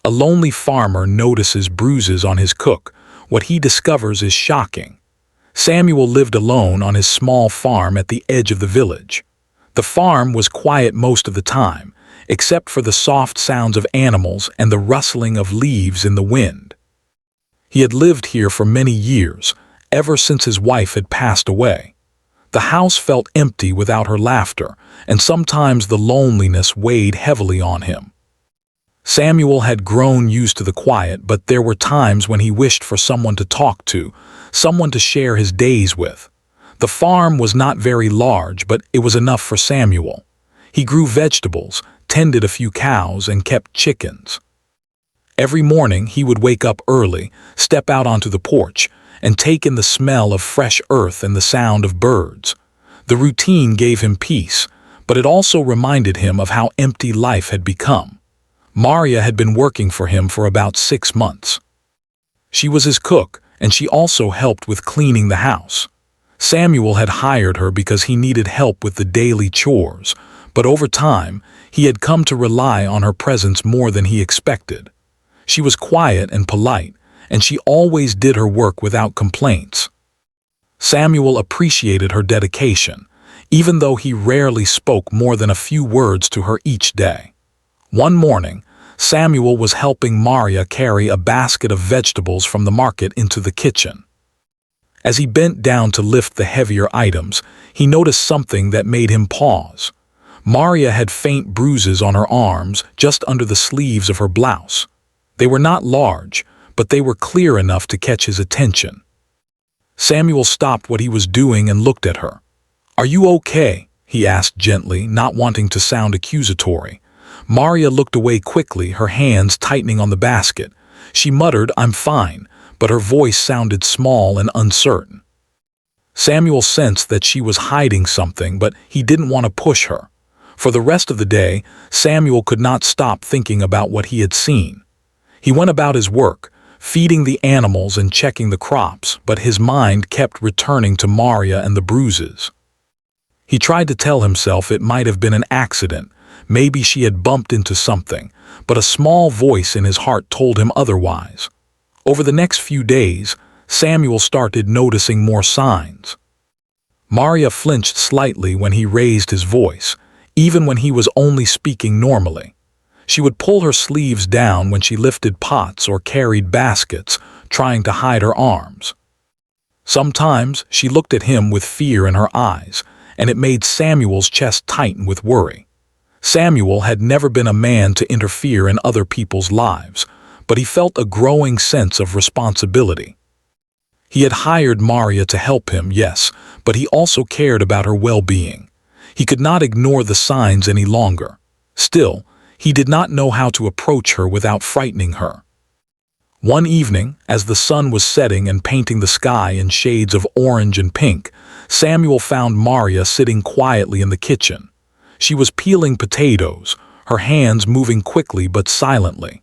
A lonely farmer notices bruises on his cook. What he discovers is shocking. Samuel lived alone on his small farm at the edge of the village. The farm was quiet most of the time, except for the soft sounds of animals and the rustling of leaves in the wind. He had lived here for many years, ever since his wife had passed away. The house felt empty without her laughter, and sometimes the loneliness weighed heavily on him. Samuel had grown used to the quiet, but there were times when he wished for someone to talk to, someone to share his days with. The farm was not very large, but it was enough for Samuel. He grew vegetables, tended a few cows, and kept chickens. Every morning he would wake up early, step out onto the porch, and take in the smell of fresh earth and the sound of birds. The routine gave him peace, but it also reminded him of how empty life had become. Maria had been working for him for about 6 months. She was his cook, and she also helped with cleaning the house. Samuel had hired her because he needed help with the daily chores, but over time, he had come to rely on her presence more than he expected. She was quiet and polite, and she always did her work without complaints. Samuel appreciated her dedication, even though he rarely spoke more than a few words to her each day. One morning, Samuel was helping Maria carry a basket of vegetables from the market into the kitchen. As he bent down to lift the heavier items, he noticed something that made him pause. Maria had faint bruises on her arms, just under the sleeves of her blouse. They were not large, but they were clear enough to catch his attention. Samuel stopped what he was doing and looked at her. "Are you okay?" he asked gently, not wanting to sound accusatory. Maria looked away quickly, her hands tightening on the basket. She muttered, "I'm fine," but her voice sounded small and uncertain. Samuel sensed that she was hiding something, but he didn't want to push her. For the rest of the day, Samuel could not stop thinking about what he had seen. He went about his work, feeding the animals and checking the crops, but his mind kept returning to Maria and the bruises. He tried to tell himself it might have been an accident, maybe she had bumped into something, but a small voice in his heart told him otherwise. Over the next few days, Samuel started noticing more signs. Maria flinched slightly when he raised his voice, even when he was only speaking normally. She would pull her sleeves down when she lifted pots or carried baskets, trying to hide her arms. Sometimes she looked at him with fear in her eyes, and it made Samuel's chest tighten with worry. Samuel had never been a man to interfere in other people's lives, but he felt a growing sense of responsibility. He had hired Maria to help him, yes, but he also cared about her well-being. He could not ignore the signs any longer. Still, he did not know how to approach her without frightening her. One evening, as the sun was setting and painting the sky in shades of orange and pink, Samuel found Maria sitting quietly in the kitchen. She was peeling potatoes, her hands moving quickly but silently.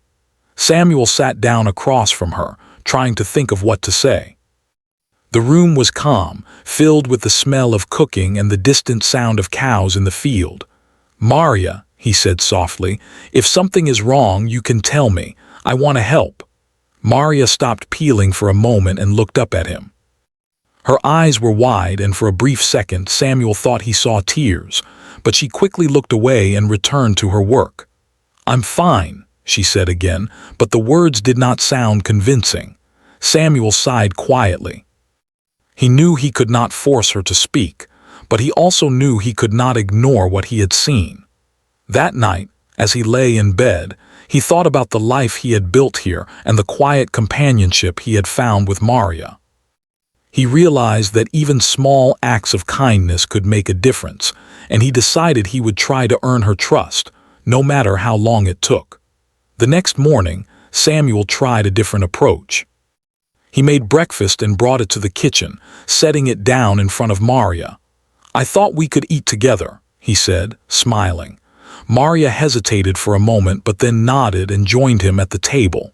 Samuel sat down across from her, trying to think of what to say. The room was calm, filled with the smell of cooking and the distant sound of cows in the field. "Maria," he said softly, "if something is wrong, you can tell me. I want to help." Maria stopped peeling for a moment and looked up at him. Her eyes were wide, and for a brief second Samuel thought he saw tears, but she quickly looked away and returned to her work. "I'm fine," she said again, but the words did not sound convincing. Samuel sighed quietly. He knew he could not force her to speak, but he also knew he could not ignore what he had seen. That night, as he lay in bed, he thought about the life he had built here and the quiet companionship he had found with Maria. He realized that even small acts of kindness could make a difference, and he decided he would try to earn her trust, no matter how long it took. The next morning, Samuel tried a different approach. He made breakfast and brought it to the kitchen, setting it down in front of Maria. "I thought we could eat together," he said, smiling. Maria hesitated for a moment but then nodded and joined him at the table.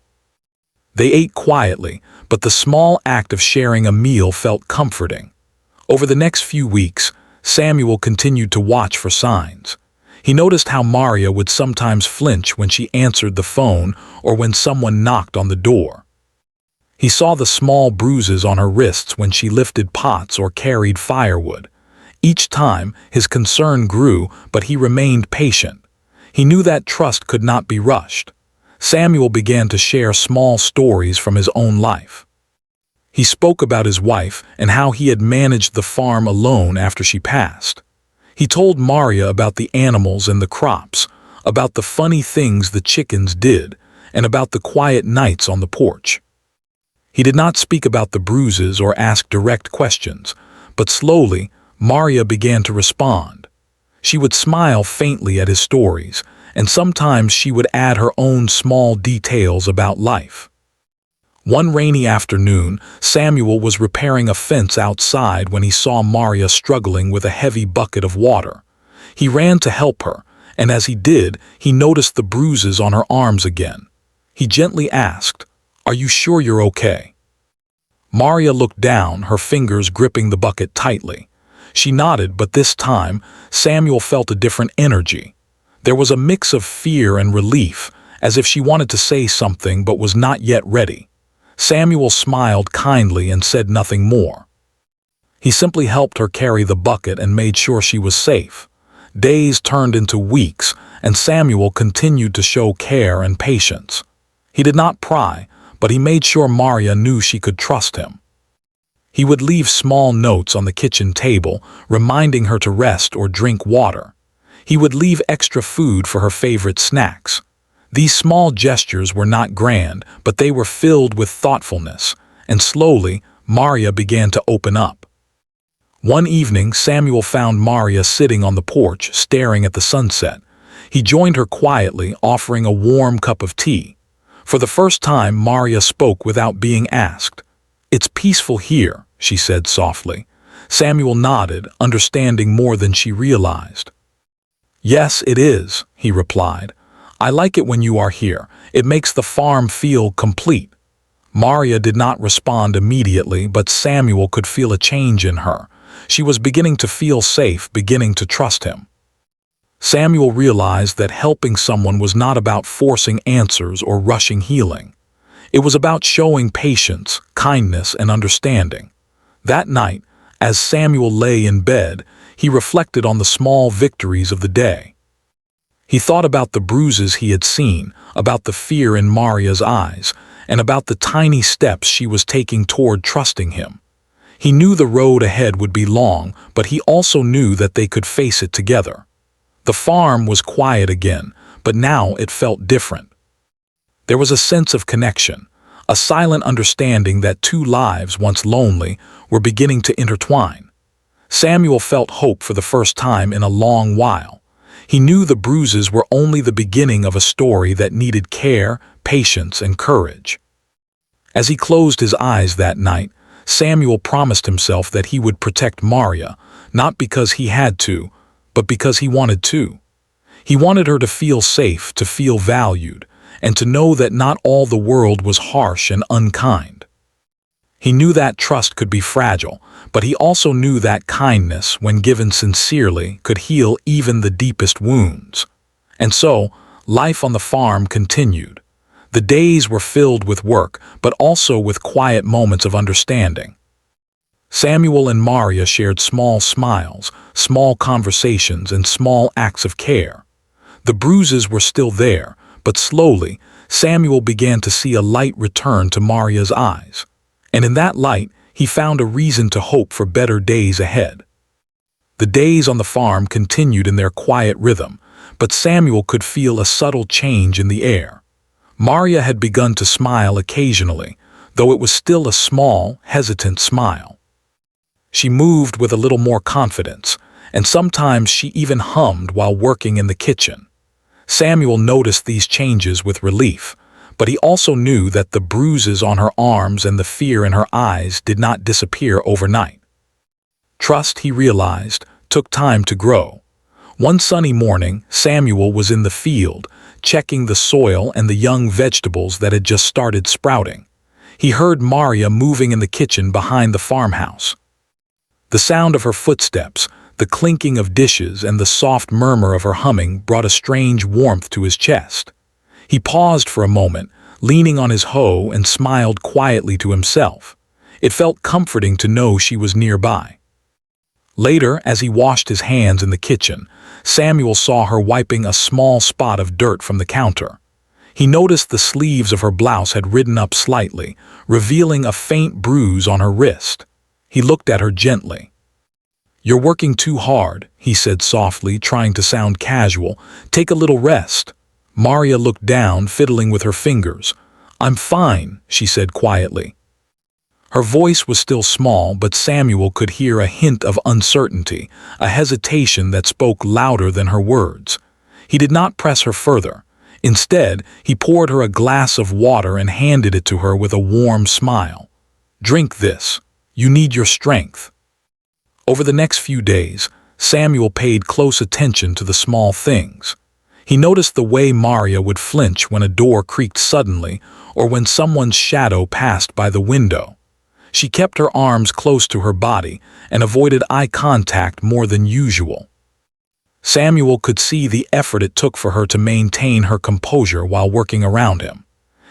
They ate quietly, but the small act of sharing a meal felt comforting. Over the next few weeks, Samuel continued to watch for signs. He noticed how Maria would sometimes flinch when she answered the phone or when someone knocked on the door. He saw the small bruises on her wrists when she lifted pots or carried firewood. Each time, his concern grew, but he remained patient. He knew that trust could not be rushed. Samuel began to share small stories from his own life. He spoke about his wife and how he had managed the farm alone after she passed. He told Maria about the animals and the crops, about the funny things the chickens did, and about the quiet nights on the porch. He did not speak about the bruises or ask direct questions, but slowly, Maria began to respond. She would smile faintly at his stories, and sometimes she would add her own small details about life. One rainy afternoon, Samuel was repairing a fence outside when he saw Maria struggling with a heavy bucket of water. He ran to help her, and as he did, he noticed the bruises on her arms again. He gently asked, "Are you sure you're okay?" Maria looked down, her fingers gripping the bucket tightly. She nodded, but this time, Samuel felt a different energy. There was a mix of fear and relief, as if she wanted to say something but was not yet ready. Samuel smiled kindly and said nothing more. He simply helped her carry the bucket and made sure she was safe. Days turned into weeks, and Samuel continued to show care and patience. He did not pry, but he made sure Maria knew she could trust him. He would leave small notes on the kitchen table, reminding her to rest or drink water. He would leave extra food for her favorite snacks. These small gestures were not grand, but they were filled with thoughtfulness, and slowly, Maria began to open up. One evening, Samuel found Maria sitting on the porch, staring at the sunset. He joined her quietly, offering a warm cup of tea. For the first time, Maria spoke without being asked. "It's peaceful here," she said softly. Samuel nodded, understanding more than she realized. "Yes, it is," he replied. "I like it when you are here. It makes the farm feel complete." Maria did not respond immediately, but Samuel could feel a change in her. She was beginning to feel safe, beginning to trust him. Samuel realized that helping someone was not about forcing answers or rushing healing. It was about showing patience, kindness, and understanding. That night, as Samuel lay in bed, he reflected on the small victories of the day. He thought about the bruises he had seen, about the fear in Maria's eyes, and about the tiny steps she was taking toward trusting him. He knew the road ahead would be long, but he also knew that they could face it together. The farm was quiet again, but now it felt different. There was a sense of connection, a silent understanding that two lives, once lonely, were beginning to intertwine. Samuel felt hope for the first time in a long while. He knew the bruises were only the beginning of a story that needed care, patience, and courage. As he closed his eyes that night, Samuel promised himself that he would protect Maria, not because he had to, but because he wanted to. He wanted her to feel safe, to feel valued, and to know that not all the world was harsh and unkind. He knew that trust could be fragile, but he also knew that kindness, when given sincerely, could heal even the deepest wounds. And so, life on the farm continued. The days were filled with work, but also with quiet moments of understanding. Samuel and Maria shared small smiles, small conversations, and small acts of care. The bruises were still there, but slowly, Samuel began to see a light return to Maria's eyes. And in that light, he found a reason to hope for better days ahead. The days on the farm continued in their quiet rhythm, but Samuel could feel a subtle change in the air. Maria had begun to smile occasionally, though it was still a small, hesitant smile. She moved with a little more confidence, and sometimes she even hummed while working in the kitchen. Samuel noticed these changes with relief, but he also knew that the bruises on her arms and the fear in her eyes did not disappear overnight. Trust, he realized, took time to grow. One sunny morning, Samuel was in the field, checking the soil and the young vegetables that had just started sprouting. He heard Maria moving in the kitchen behind the farmhouse. The sound of her footsteps, The clinking of dishes and the soft murmur of her humming brought a strange warmth to his chest. He paused for a moment, leaning on his hoe, and smiled quietly to himself. It felt comforting to know she was nearby. Later, as he washed his hands in the kitchen, Samuel saw her wiping a small spot of dirt from the counter. He noticed the sleeves of her blouse had ridden up slightly, revealing a faint bruise on her wrist. He looked at her gently. "You're working too hard," he said softly, trying to sound casual. "Take a little rest." Maria looked down, fiddling with her fingers. "I'm fine," she said quietly. Her voice was still small, but Samuel could hear a hint of uncertainty, a hesitation that spoke louder than her words. He did not press her further. Instead, he poured her a glass of water and handed it to her with a warm smile. "Drink this. You need your strength." Over the next few days, Samuel paid close attention to the small things. He noticed the way Maria would flinch when a door creaked suddenly or when someone's shadow passed by the window. She kept her arms close to her body and avoided eye contact more than usual. Samuel could see the effort it took for her to maintain her composure while working around him.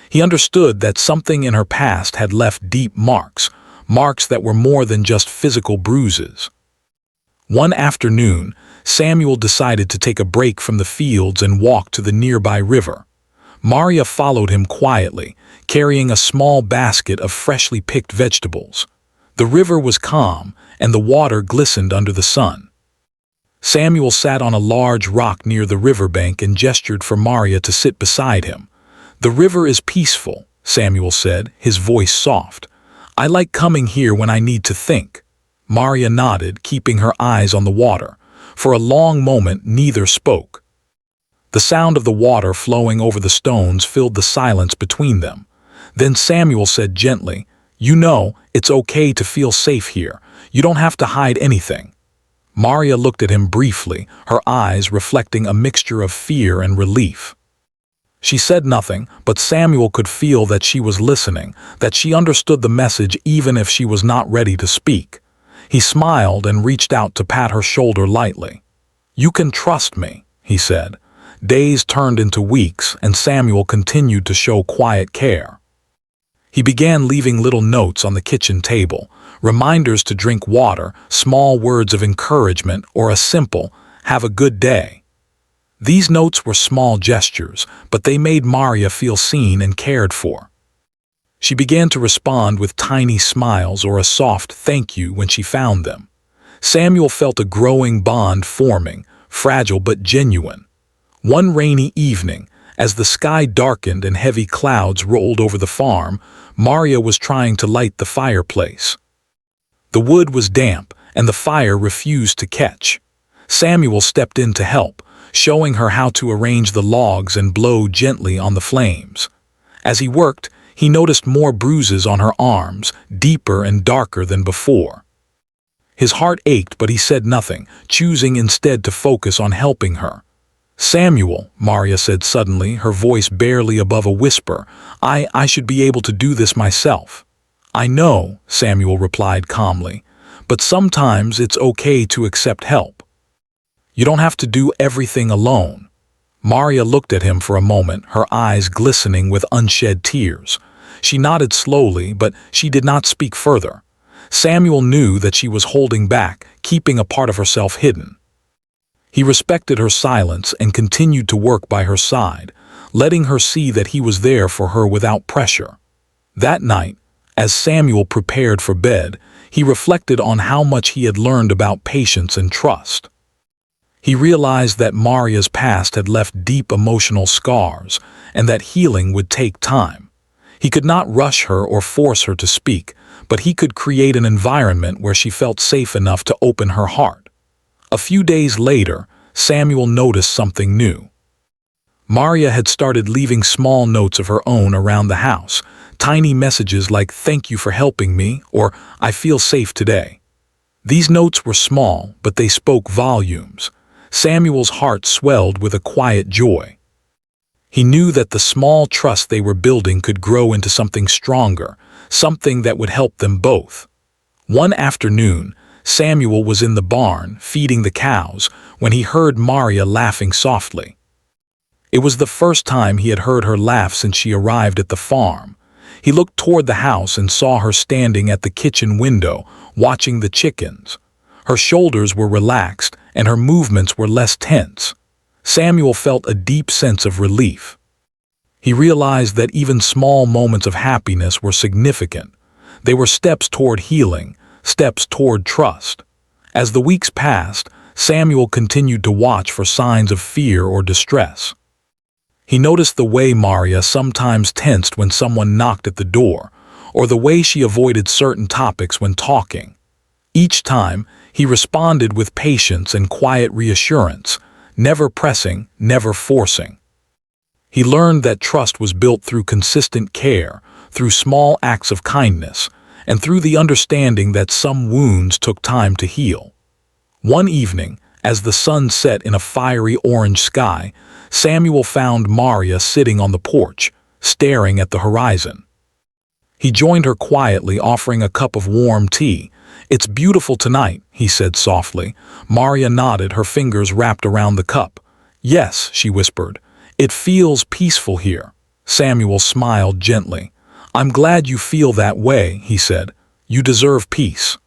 He understood that something in her past had left deep marks, marks that were more than just physical bruises. One afternoon, Samuel decided to take a break from the fields and walk to the nearby river. Maria followed him quietly, carrying a small basket of freshly picked vegetables. The river was calm, and the water glistened under the sun. Samuel sat on a large rock near the riverbank and gestured for Maria to sit beside him. "The river is peaceful," Samuel said, his voice soft. "I like coming here when I need to think." Maria nodded, keeping her eyes on the water. For a long moment, neither spoke. The sound of the water flowing over the stones filled the silence between them. Then Samuel said gently, "You know, it's okay to feel safe here. You don't have to hide anything." Maria looked at him briefly, her eyes reflecting a mixture of fear and relief. She said nothing, but Samuel could feel that she was listening, that she understood the message even if she was not ready to speak. He smiled and reached out to pat her shoulder lightly. "You can trust me," he said. Days turned into weeks, and Samuel continued to show quiet care. He began leaving little notes on the kitchen table, reminders to drink water, small words of encouragement, or a simple, "Have a good day." These notes were small gestures, but they made Maria feel seen and cared for. She began to respond with tiny smiles or a soft thank you when she found them. Samuel felt a growing bond forming, fragile but genuine. One rainy evening, as the sky darkened and heavy clouds rolled over the farm, Maria was trying to light the fireplace. The wood was damp, and the fire refused to catch. Samuel stepped in to help, showing her how to arrange the logs and blow gently on the flames. As he worked, he noticed more bruises on her arms, deeper and darker than before. His heart ached, but he said nothing, choosing instead to focus on helping her. "Samuel," Maria said suddenly, her voice barely above a whisper, I should be able to do this myself." "I know," Samuel replied calmly, "but sometimes it's okay to accept help. You don't have to do everything alone." Maria looked at him for a moment, her eyes glistening with unshed tears. She nodded slowly, but she did not speak further. Samuel knew that she was holding back, keeping a part of herself hidden. He respected her silence and continued to work by her side, letting her see that he was there for her without pressure. That night, as Samuel prepared for bed, he reflected on how much he had learned about patience and trust. He realized that Maria's past had left deep emotional scars, and that healing would take time. He could not rush her or force her to speak, but he could create an environment where she felt safe enough to open her heart. A few days later, Samuel noticed something new. Maria had started leaving small notes of her own around the house, tiny messages like "Thank you for helping me" or "I feel safe today." These notes were small, but they spoke volumes. Samuel's heart swelled with a quiet joy. He knew that the small trust they were building could grow into something stronger, something that would help them both. One afternoon, Samuel was in the barn, feeding the cows, when he heard Maria laughing softly. It was the first time he had heard her laugh since she arrived at the farm. He looked toward the house and saw her standing at the kitchen window, watching the chickens. Her shoulders were relaxed, and her movements were less tense. Samuel felt a deep sense of relief. He realized that even small moments of happiness were significant. They were steps toward healing, steps toward trust. As the weeks passed, Samuel continued to watch for signs of fear or distress. He noticed the way Maria sometimes tensed when someone knocked at the door, or the way she avoided certain topics when talking. Each time, he responded with patience and quiet reassurance, never pressing, never forcing. He learned that trust was built through consistent care, through small acts of kindness, and through the understanding that some wounds took time to heal. One evening, as the sun set in a fiery orange sky, Samuel found Maria sitting on the porch, staring at the horizon. He joined her quietly, offering a cup of warm tea. "It's beautiful tonight," he said softly. Maria nodded, her fingers wrapped around the cup. "Yes," she whispered. "It feels peaceful here." Samuel smiled gently. "I'm glad you feel that way," he said. "You deserve peace."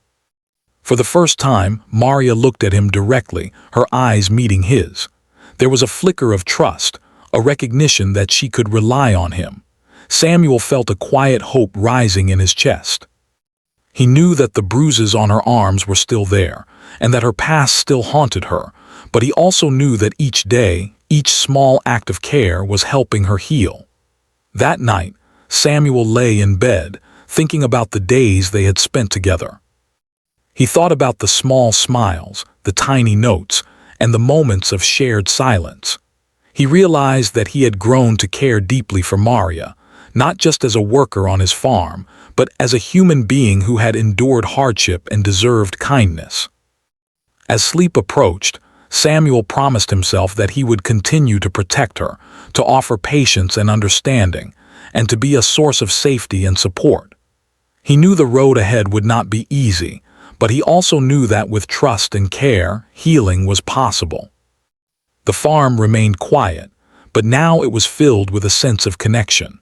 For the first time, Maria looked at him directly, her eyes meeting his. There was a flicker of trust, a recognition that she could rely on him. Samuel felt a quiet hope rising in his chest. He knew that the bruises on her arms were still there, and that her past still haunted her, but he also knew that each day, each small act of care was helping her heal. That night, Samuel lay in bed, thinking about the days they had spent together. He thought about the small smiles, the tiny notes, and the moments of shared silence. He realized that he had grown to care deeply for Maria, not just as a worker on his farm, but as a human being who had endured hardship and deserved kindness. As sleep approached, Samuel promised himself that he would continue to protect her, to offer patience and understanding, and to be a source of safety and support. He knew the road ahead would not be easy, but he also knew that with trust and care, healing was possible. The farm remained quiet, but now it was filled with a sense of connection.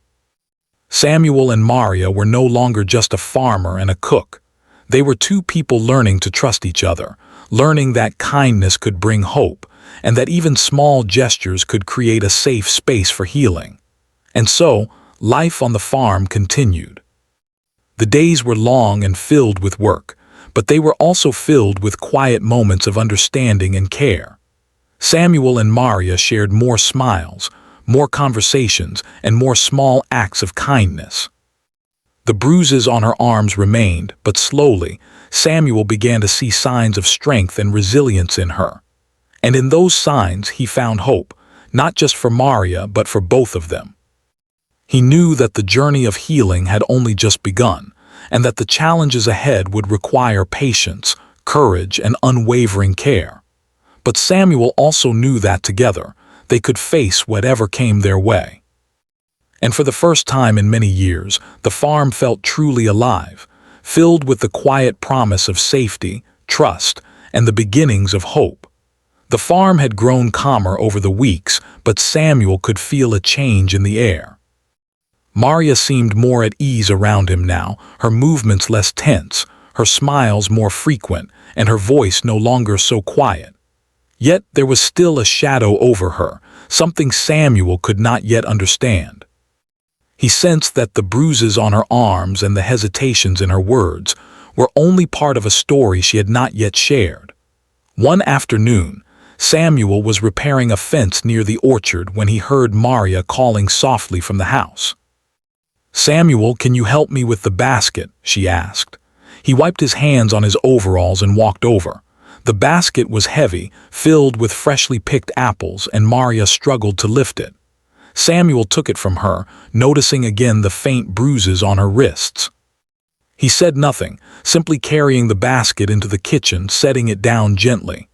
Samuel and Maria were no longer just a farmer and a cook. They were two people learning to trust each other, learning that kindness could bring hope, and that even small gestures could create a safe space for healing. And so, life on the farm continued. The days were long and filled with work, but they were also filled with quiet moments of understanding and care. Samuel and Maria shared more smiles, more conversations, and more small acts of kindness. The bruises on her arms remained, but slowly, Samuel began to see signs of strength and resilience in her. And in those signs he found hope, not just for Maria but for both of them. He knew that the journey of healing had only just begun, and that the challenges ahead would require patience, courage, and unwavering care. But Samuel also knew that together, they could face whatever came their way. And for the first time in many years, the farm felt truly alive, filled with the quiet promise of safety, trust, and the beginnings of hope. The farm had grown calmer over the weeks, but Samuel could feel a change in the air. Maria seemed more at ease around him now, her movements less tense, her smiles more frequent, and her voice no longer so quiet. Yet there was still a shadow over her, something Samuel could not yet understand. He sensed that the bruises on her arms and the hesitations in her words were only part of a story she had not yet shared. One afternoon, Samuel was repairing a fence near the orchard when he heard Maria calling softly from the house. "Samuel, can you help me with the basket?" she asked. He wiped his hands on his overalls and walked over. The basket was heavy, filled with freshly picked apples, and Maria struggled to lift it. Samuel took it from her, noticing again the faint bruises on her wrists. He said nothing, simply carrying the basket into the kitchen, setting it down gently.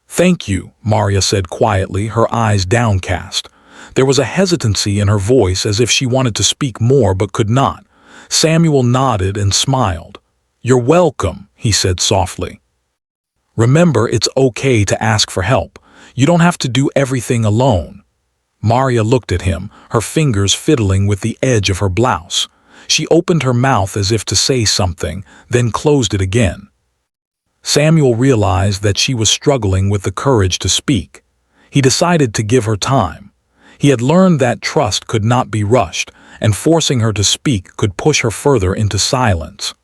"Thank you," Maria said quietly, her eyes downcast. There was a hesitancy in her voice, as if she wanted to speak more but could not. Samuel nodded and smiled. "You're welcome," he said softly. Remember, it's okay to ask for help. You don't have to do everything alone." Maria looked at him, her fingers fiddling with the edge of her blouse. She opened her mouth as if to say something, then closed it again. Samuel realized that she was struggling with the courage to speak. He decided to give her time. He had learned that trust could not be rushed, and forcing her to speak could push her further into silence.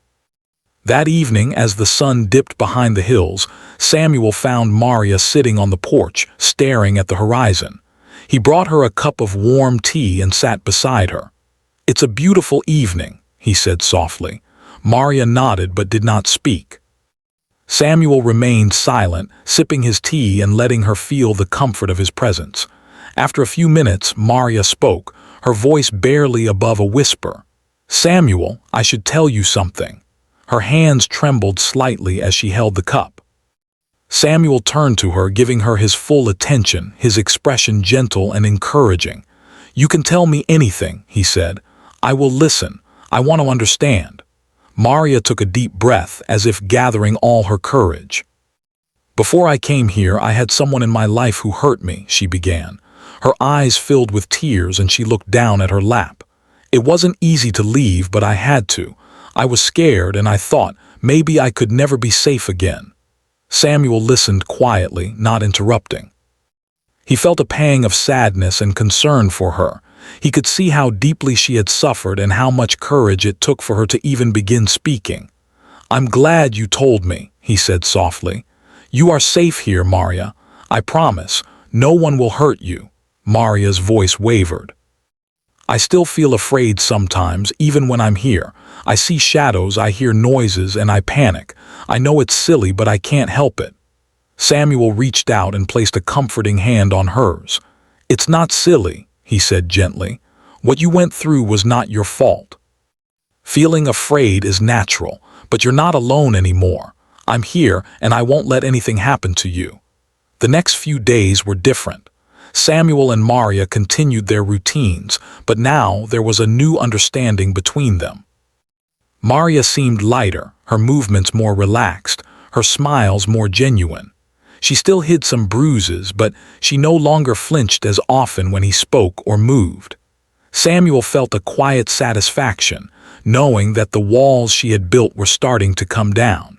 That evening, as the sun dipped behind the hills, Samuel found Maria sitting on the porch, staring at the horizon. He brought her a cup of warm tea and sat beside her. "It's a beautiful evening," he said softly. Maria nodded but did not speak. Samuel remained silent, sipping his tea and letting her feel the comfort of his presence. After a few minutes, Maria spoke, her voice barely above a whisper. "Samuel, I should tell you something." Her hands trembled slightly as she held the cup. Samuel turned to her, giving her his full attention, his expression gentle and encouraging. "You can tell me anything," he said. "I will listen. I want to understand." Maria took a deep breath, as if gathering all her courage. "Before I came here, I had someone in my life who hurt me," she began. Her eyes filled with tears and she looked down at her lap. "It wasn't easy to leave, but I had to. I was scared and I thought maybe I could never be safe again." Samuel listened quietly, not interrupting. He felt a pang of sadness and concern for her. He could see how deeply she had suffered and how much courage it took for her to even begin speaking. "I'm glad you told me," he said softly. "You are safe here, Maria. I promise, no one will hurt you." Maria's voice wavered. "I still feel afraid sometimes, even when I'm here. I see shadows, I hear noises, and I panic. I know it's silly, but I can't help it." Samuel reached out and placed a comforting hand on hers. "It's not silly," he said gently. "What you went through was not your fault. Feeling afraid is natural, but you're not alone anymore. I'm here, and I won't let anything happen to you." The next few days were different. Samuel and Maria continued their routines, but now there was a new understanding between them. Maria seemed lighter, her movements more relaxed, her smiles more genuine. She still hid some bruises, but she no longer flinched as often when he spoke or moved. Samuel felt a quiet satisfaction, knowing that the walls she had built were starting to come down.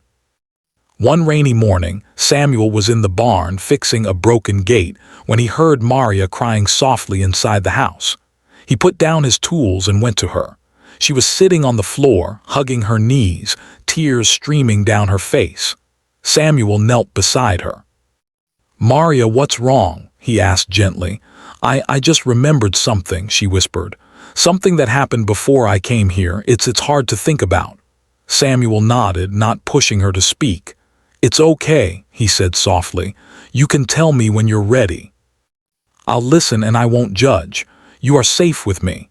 One rainy morning, Samuel was in the barn fixing a broken gate when he heard Maria crying softly inside the house. He put down his tools and went to her. She was sitting on the floor, hugging her knees, tears streaming down her face. Samuel knelt beside her. "Maria, what's wrong?" he asked gently. I just remembered something," she whispered. "Something that happened before I came here. It's hard to think about." Samuel nodded, not pushing her to speak. "It's okay," he said softly. "You can tell me when you're ready. I'll listen and I won't judge. You are safe with me."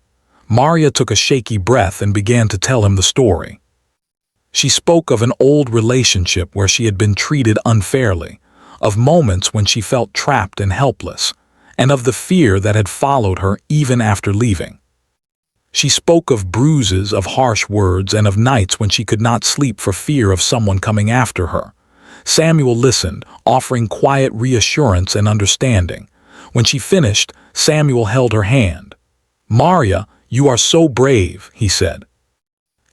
Maria took a shaky breath and began to tell him the story. She spoke of an old relationship where she had been treated unfairly, of moments when she felt trapped and helpless, and of the fear that had followed her even after leaving. She spoke of bruises, of harsh words, and of nights when she could not sleep for fear of someone coming after her. Samuel listened, offering quiet reassurance and understanding. When she finished, Samuel held her hand. "Maria, you are so brave," he said.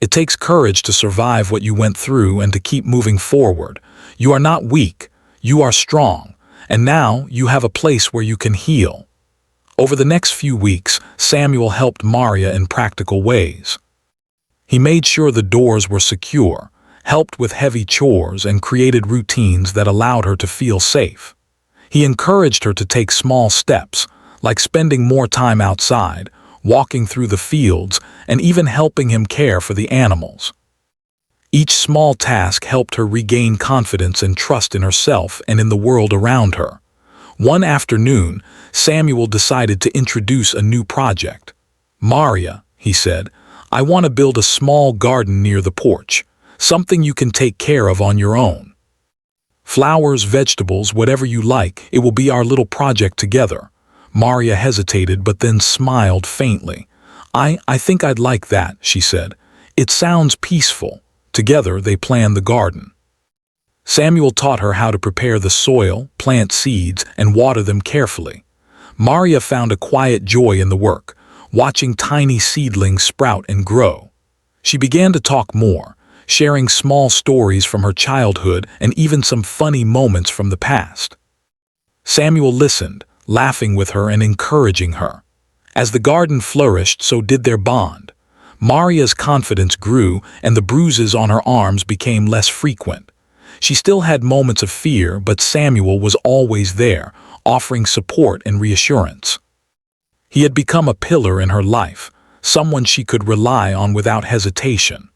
"It takes courage to survive what you went through and to keep moving forward. You are not weak, you are strong, and now you have a place where you can heal." Over the next few weeks, Samuel helped Maria in practical ways. He made sure the doors were secure, helped with heavy chores, and created routines that allowed her to feel safe. He encouraged her to take small steps, like spending more time outside, walking through the fields, and even helping him care for the animals. Each small task helped her regain confidence and trust in herself and in the world around her. One afternoon, Samuel decided to introduce a new project. "Maria," he said, "I want to build a small garden near the porch, something you can take care of on your own. Flowers, vegetables, whatever you like, it will be our little project together." Maria hesitated but then smiled faintly. I think I'd like that," she said. "It sounds peaceful." Together they planned the garden. Samuel taught her how to prepare the soil, plant seeds, and water them carefully. Maria found a quiet joy in the work, watching tiny seedlings sprout and grow. She began to talk more, sharing small stories from her childhood and even some funny moments from the past. Samuel listened, laughing with her and encouraging her. As the garden flourished, so did their bond. Maria's confidence grew and the bruises on her arms became less frequent. She still had moments of fear, but Samuel was always there, offering support and reassurance. He had become a pillar in her life, someone she could rely on without hesitation.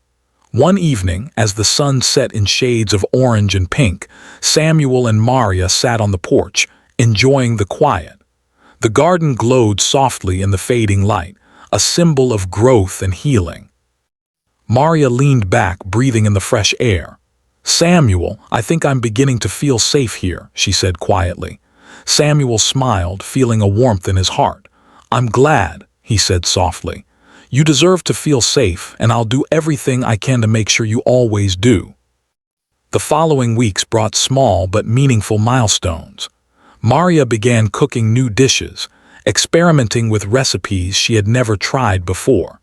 One evening, as the sun set in shades of orange and pink, Samuel and Maria sat on the porch, enjoying the quiet. The garden glowed softly in the fading light, a symbol of growth and healing. Maria leaned back, breathing in the fresh air. "Samuel, I think I'm beginning to feel safe here," she said quietly. Samuel smiled, feeling a warmth in his heart. "I'm glad," he said softly. "You deserve to feel safe, and I'll do everything I can to make sure you always do." The following weeks brought small but meaningful milestones. Maria began cooking new dishes, experimenting with recipes she had never tried before.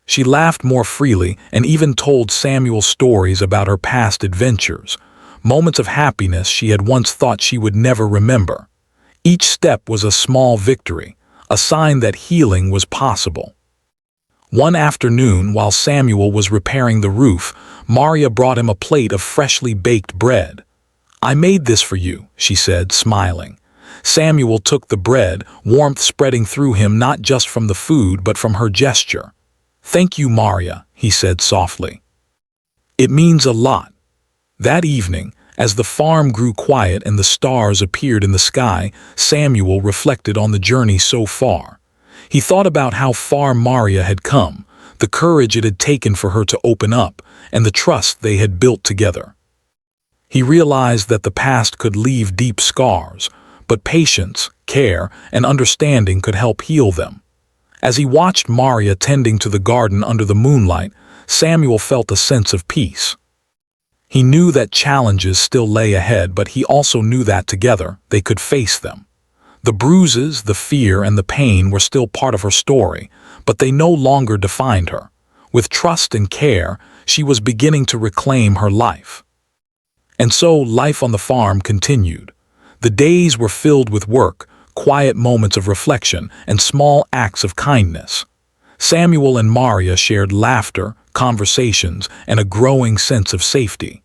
She laughed more freely and even told Samuel stories about her past adventures, moments of happiness she had once thought she would never remember. Each step was a small victory, a sign that healing was possible. One afternoon, while Samuel was repairing the roof, Maria brought him a plate of freshly baked bread. "I made this for you," she said, smiling. Samuel took the bread, warmth spreading through him not just from the food but from her gesture. "Thank you, Maria," he said softly. "It means a lot." That evening, as the farm grew quiet and the stars appeared in the sky, Samuel reflected on the journey so far. He thought about how far Maria had come, the courage it had taken for her to open up, and the trust they had built together. He realized that the past could leave deep scars, but patience, care, and understanding could help heal them. As he watched Maria tending to the garden under the moonlight, Samuel felt a sense of peace. He knew that challenges still lay ahead, but he also knew that together they could face them. The bruises, the fear, and the pain were still part of her story, but they no longer defined her. With trust and care, she was beginning to reclaim her life. And so life on the farm continued. The days were filled with work, quiet moments of reflection, and small acts of kindness. Samuel and Maria shared laughter, conversations, and a growing sense of safety.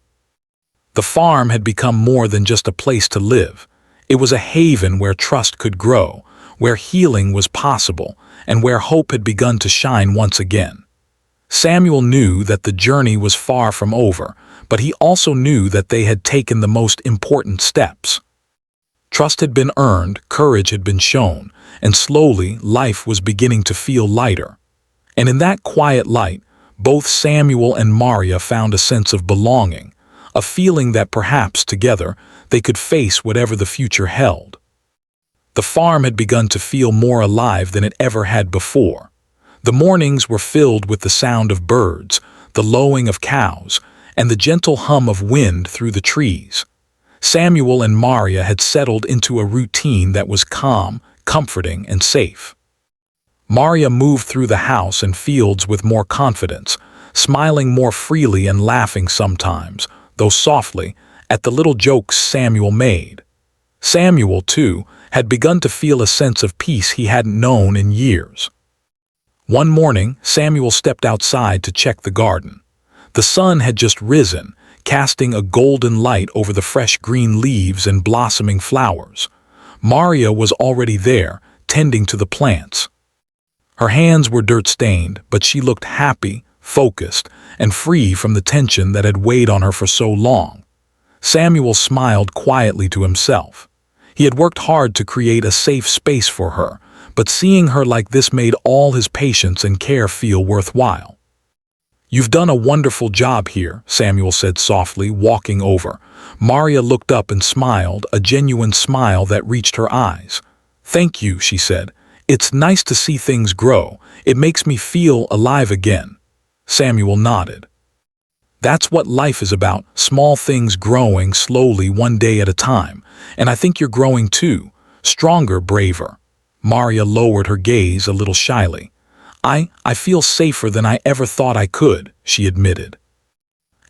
The farm had become more than just a place to live. It was a haven where trust could grow, where healing was possible, and where hope had begun to shine once again. Samuel knew that the journey was far from over, but he also knew that they had taken the most important steps. Trust had been earned, courage had been shown, and slowly life was beginning to feel lighter. And in that quiet light, both Samuel and Maria found a sense of belonging, a feeling that perhaps together they could face whatever the future held. The farm had begun to feel more alive than it ever had before. The mornings were filled with the sound of birds, the lowing of cows, and the gentle hum of wind through the trees. Samuel and Maria had settled into a routine that was calm, comforting, and safe. Maria moved through the house and fields with more confidence, smiling more freely and laughing sometimes, though softly, at the little jokes Samuel made. Samuel, too, had begun to feel a sense of peace he hadn't known in years. One morning, Samuel stepped outside to check the garden. The sun had just risen, casting a golden light over the fresh green leaves and blossoming flowers. Maria was already there, tending to the plants. Her hands were dirt-stained, but she looked happy, focused, and free from the tension that had weighed on her for so long. Samuel smiled quietly to himself. He had worked hard to create a safe space for her, but seeing her like this made all his patience and care feel worthwhile. "You've done a wonderful job here," Samuel said softly, walking over. Maria looked up and smiled, a genuine smile that reached her eyes. "Thank you," she said. "It's nice to see things grow. It makes me feel alive again." Samuel nodded. That's what life is about, small things growing slowly one day at a time. And I think you're growing too, stronger, braver. Maria lowered her gaze a little shyly. I feel safer than I ever thought I could, she admitted.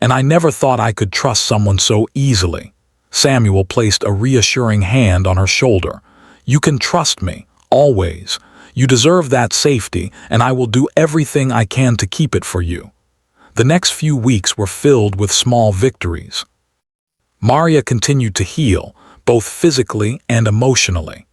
And I never thought I could trust someone so easily. Samuel placed a reassuring hand on her shoulder. You can trust me, always. You deserve that safety, and I will do everything I can to keep it for you. The next few weeks were filled with small victories. Maria continued to heal, both physically and emotionally.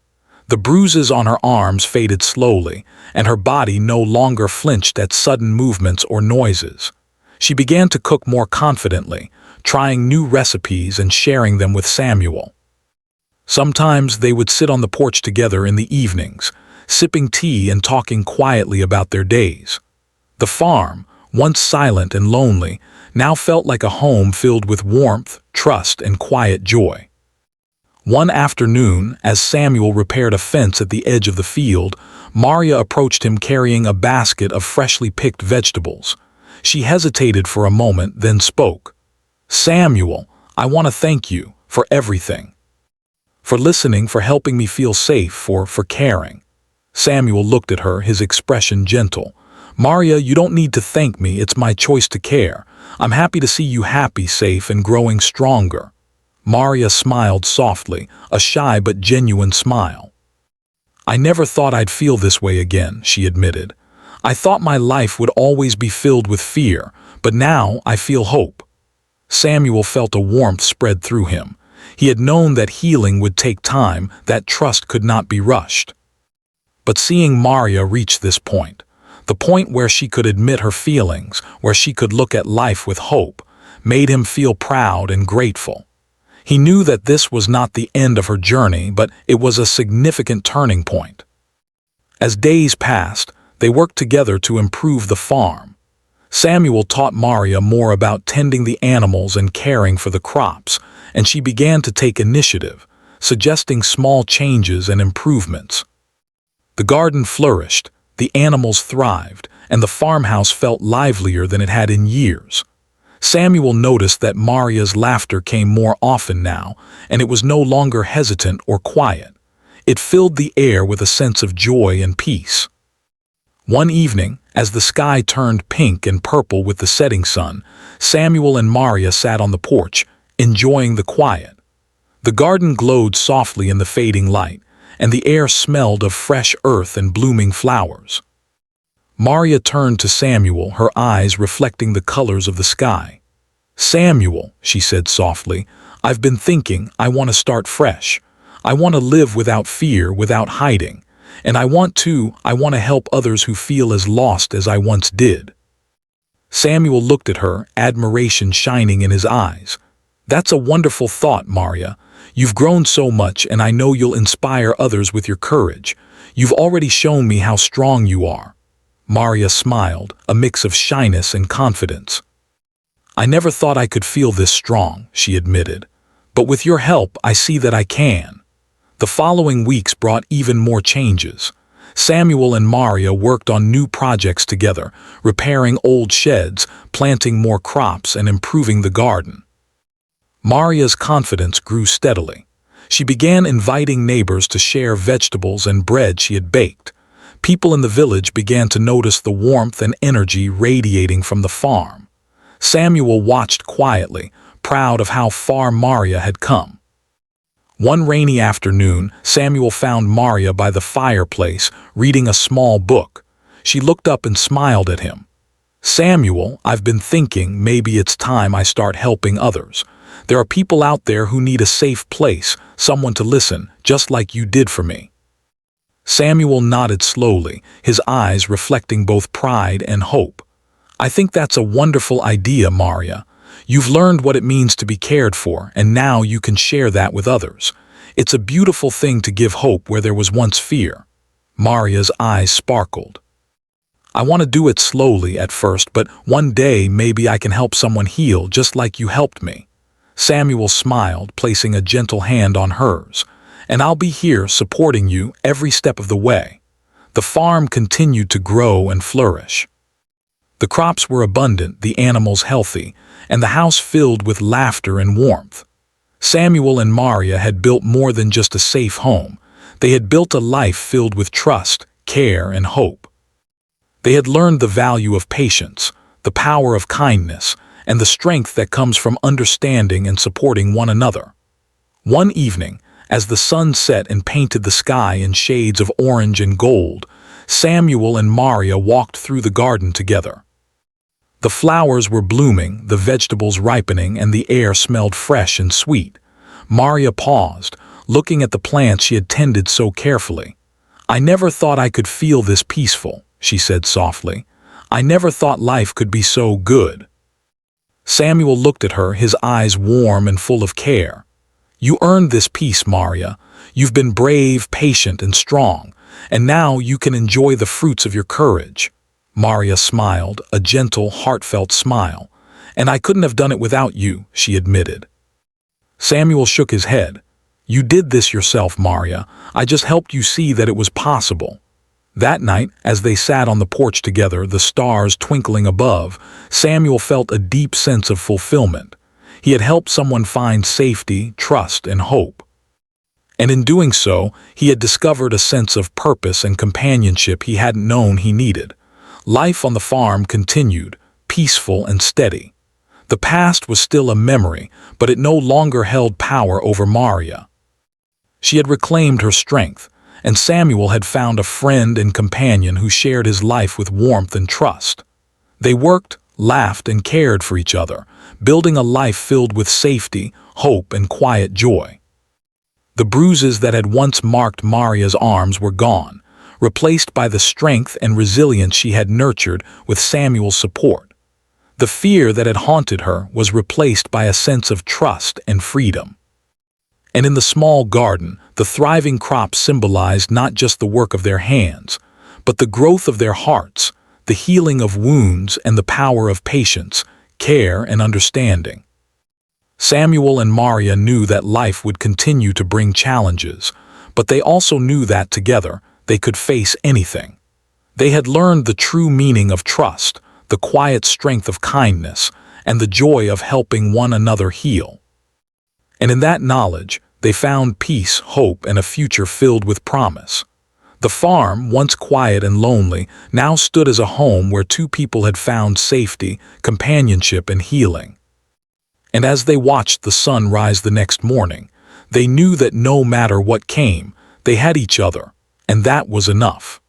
The bruises on her arms faded slowly, and her body no longer flinched at sudden movements or noises. She began to cook more confidently, trying new recipes and sharing them with Samuel. Sometimes they would sit on the porch together in the evenings, sipping tea and talking quietly about their days. The farm, once silent and lonely, now felt like a home filled with warmth, trust, and quiet joy. One afternoon, as Samuel repaired a fence at the edge of the field, Maria approached him carrying a basket of freshly picked vegetables. She hesitated for a moment, then spoke. Samuel, I want to thank you for everything. For listening, for helping me feel safe, for caring. Samuel looked at her, his expression gentle. Maria, you don't need to thank me, it's my choice to care. I'm happy to see you happy, safe, and growing stronger. Maria smiled softly, a shy but genuine smile. I never thought I'd feel this way again, she admitted. I thought my life would always be filled with fear, but now I feel hope. Samuel felt a warmth spread through him. He had known that healing would take time, that trust could not be rushed. But seeing Maria reach this point, the point where she could admit her feelings, where she could look at life with hope, made him feel proud and grateful. He knew that this was not the end of her journey, but it was a significant turning point. As days passed, they worked together to improve the farm. Samuel taught Maria more about tending the animals and caring for the crops, and she began to take initiative, suggesting small changes and improvements. The garden flourished, the animals thrived, and the farmhouse felt livelier than it had in years. Samuel noticed that Maria's laughter came more often now, and it was no longer hesitant or quiet. It filled the air with a sense of joy and peace. One evening, as the sky turned pink and purple with the setting sun, Samuel and Maria sat on the porch, enjoying the quiet. The garden glowed softly in the fading light, and the air smelled of fresh earth and blooming flowers. Maria turned to Samuel, her eyes reflecting the colors of the sky. Samuel, she said softly, I've been thinking I want to start fresh. I want to live without fear, without hiding. And I want to help others who feel as lost as I once did. Samuel looked at her, admiration shining in his eyes. That's a wonderful thought, Maria. You've grown so much, and I know you'll inspire others with your courage. You've already shown me how strong you are. Maria smiled, a mix of shyness and confidence. I never thought I could feel this strong, she admitted. But with your help, I see that I can. The following weeks brought even more changes. Samuel and Maria worked on new projects together, repairing old sheds, planting more crops, and improving the garden. Maria's confidence grew steadily. She began inviting neighbors to share vegetables and bread she had baked. People in the village began to notice the warmth and energy radiating from the farm. Samuel watched quietly, proud of how far Maria had come. One rainy afternoon, Samuel found Maria by the fireplace, reading a small book. She looked up and smiled at him. Samuel, I've been thinking maybe it's time I start helping others. There are people out there who need a safe place, someone to listen, just like you did for me. Samuel nodded slowly, his eyes reflecting both pride and hope. I think that's a wonderful idea, Maria. You've learned what it means to be cared for, and now you can share that with others. It's a beautiful thing to give hope where there was once fear. Maria's eyes sparkled. I want to do it slowly at first, but one day maybe I can help someone heal just like you helped me. Samuel smiled, placing a gentle hand on hers. And I'll be here supporting you every step of the way. The farm continued to grow and flourish. The crops were abundant, the animals healthy, and the house filled with laughter and warmth. Samuel and Maria had built more than just a safe home. They had built a life filled with trust, care, and hope. They had learned the value of patience, the power of kindness, and the strength that comes from understanding and supporting one another. One evening, as the sun set and painted the sky in shades of orange and gold, Samuel and Maria walked through the garden together. The flowers were blooming, the vegetables ripening, and the air smelled fresh and sweet. Maria paused, looking at the plants she had tended so carefully. "I never thought I could feel this peaceful," she said softly. "I never thought life could be so good." Samuel looked at her, his eyes warm and full of care. "You earned this peace, Maria. You've been brave, patient, and strong, and now you can enjoy the fruits of your courage." Maria smiled, a gentle, heartfelt smile. "And I couldn't have done it without you," she admitted. Samuel shook his head. "You did this yourself, Maria. I just helped you see that it was possible." That night, as they sat on the porch together, the stars twinkling above, Samuel felt a deep sense of fulfillment. He had helped someone find safety, trust, and hope. And in doing so, he had discovered a sense of purpose and companionship he hadn't known he needed. Life on the farm continued, peaceful and steady. The past was still a memory, but it no longer held power over Maria. She had reclaimed her strength, and Samuel had found a friend and companion who shared his life with warmth and trust. They worked, laughed, and cared for each other, building a life filled with safety, hope, and quiet joy. The bruises that had once marked Maria's arms were gone, replaced by the strength and resilience she had nurtured with Samuel's support. The fear that had haunted her was replaced by a sense of trust and freedom. And in the small garden, the thriving crops symbolized not just the work of their hands, but the growth of their hearts, the healing of wounds, and the power of patience, care, and understanding. Samuel and Maria knew that life would continue to bring challenges, but they also knew that together they could face anything. They had learned the true meaning of trust, the quiet strength of kindness, and the joy of helping one another heal. And in that knowledge, they found peace, hope, and a future filled with promise. The farm, once quiet and lonely, now stood as a home where two people had found safety, companionship, and healing. And as they watched the sun rise the next morning, they knew that no matter what came, they had each other, and that was enough.